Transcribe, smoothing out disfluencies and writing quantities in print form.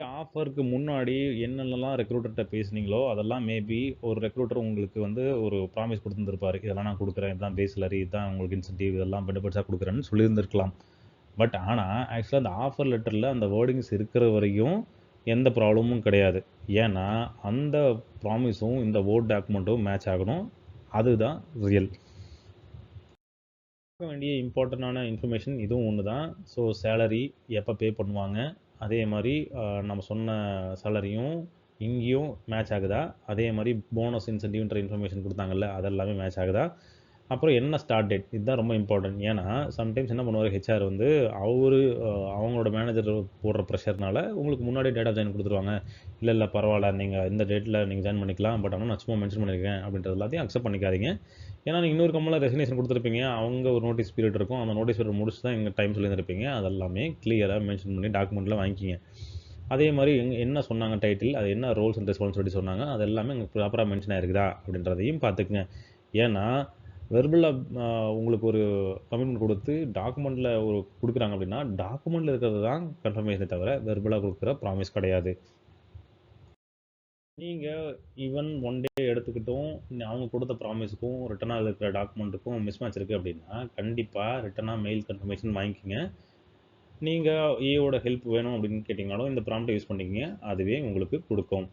ஆஃபருக்கு முன்னாடி என்னென்னலாம் ரெக்ரூட்டர்ட்ட பேசுனீங்களோ, அதெல்லாம் மேபி ஒரு ரெக்ரூட்டர் உங்களுக்கு வந்து ஒரு ப்ராமிஸ் குடுத்துருந்துருப்பாரு. இதெல்லாம் நான் குடுக்குறேன். இதுதான் பேஸ் சேலரி, இதுதான் உங்களுக்கு இன்சென்டிவ், இதெல்லாம் பெனிஃபிட்ஸா குடுக்குறேன்னு சொல்லியிருந்திருக்கலாம். பட் ஆனா, ஆக்சுவலா அந்த ஆஃபர் லெட்டர்ல அந்த வேர்டிங்ஸ் இருக்கிற வரையும் எந்த ப்ராப்ளமும் கிடையாது. ஏன்னா, அந்த ப்ராமிஸும் இந்த வேர்ட் டாக்குமெண்ட்டும் மேட்ச் ஆகணும். அதுதான் ரியல். பார்க்க வேண்டிய இம்பார்ட்டன்டான இன்ஃபர்மேஷன் இதுவும் ஒண்ணு தான். ஸோ சேலரி எப்ப பே பண்ணுவாங்க? அதே மாரி நம்ம சொன்ன சேலரியும் இங்கேயும் மேட்ச் ஆகுதா? அதே மாரி போனஸ் இன்சென்டிவ்ன்ற இன்ஃபர்மேஷன் குடுத்தாங்கல்ல, அது எல்லாமே மேட்ச் ஆகுதா? அப்புறம் என்ன ஸ்டார்ட் டேட்? இதுதான் ரொம்ப இம்பார்ட்டன்ட். ஏன்னா, சம்டைம்ஸ் என்ன பண்ணுவாரு ஹெச்ஆர் வந்து, அவரு அவங்களோட மேனேஜர் போடுற ப்ரெஷர்னால உங்களுக்கு முன்னாடியே டேட் ஆஃப் ஜாயின் குடுத்துருவாங்க. இல்ல, இல்ல பரவால்ல. நீங்க இந்த டேட்ல நீங்க ஜாயின் பண்ணிக்கலாம். பட் ஆனா நான் சும்மா மென்ஷன் பண்ணியிருக்கேன் அப்படின்றது எல்லாத்தையும் அக்செப்ட் பண்ணிக்காதீங்க. ஏன்னா, நீங்க இன்னொரு கம்பெனில ரெசிக்னேஷன் குடுத்துருப்பீங்க. அவங்க ஒரு நோட்டீஸ் பீரியட் இருக்கும். அந்த நோட்டீஸ் பீரியட் முடிச்சு தான் இங்க டைம் சொல்லியிருந்திருப்பீங்க. அதெல்லாமே கிளியரா மென்ஷன் பண்ணி டாக்குமெண்ட்ல வாங்கிக்கிங்க. அதே மாரி என்ன சொன்னாங்க டைட்டில், அது என்ன ரோல்ஸ் அண்ட் ரெஸ்பான்சிபிலிட்டி சொன்னாங்க, அது எல்லாமே அங்க ப்ராப்பரா மென்ஷன் ஆயிருக்குதா அப்படின்றதையும் பார்த்துக்குங்க. ஏன்னா, வெர்பலா உங்களுக்கு ஒரு கமிட்மெண்ட் குடுத்து டாக்குமெண்ட்ல ஒரு குடுக்குறாங்க அப்படின்னா, டாக்குமெண்ட்ல இருக்கிறது தான் கன்ஃபர்மேஷனே தவிர, வெர்பலா குடுக்குற ப்ராமிஸ் கிடையாது. நீங்க ஈவன் ஒன் டே எடுத்துக்கிட்டும், அவங்க குடுத்த ப்ராமிஸ்க்கும், ரிட்டனா இருக்கிற டாக்குமெண்ட்டுக்கும் மிஸ்மேட்ச் இருக்கு அப்படின்னா, கண்டிப்பா ரிட்டனா மெயில் கன்ஃபர்மேஷன் வாங்கிக்கங்க. நீங்க ஏஓட ஹெல்ப் வேணும் அப்படின்னு கேட்டீங்கனாலும், இந்த ப்ராம்ப்ட்ட யூஸ் பண்ணிக்கங்க. அதுவே உங்களுக்கு குடுக்கும்.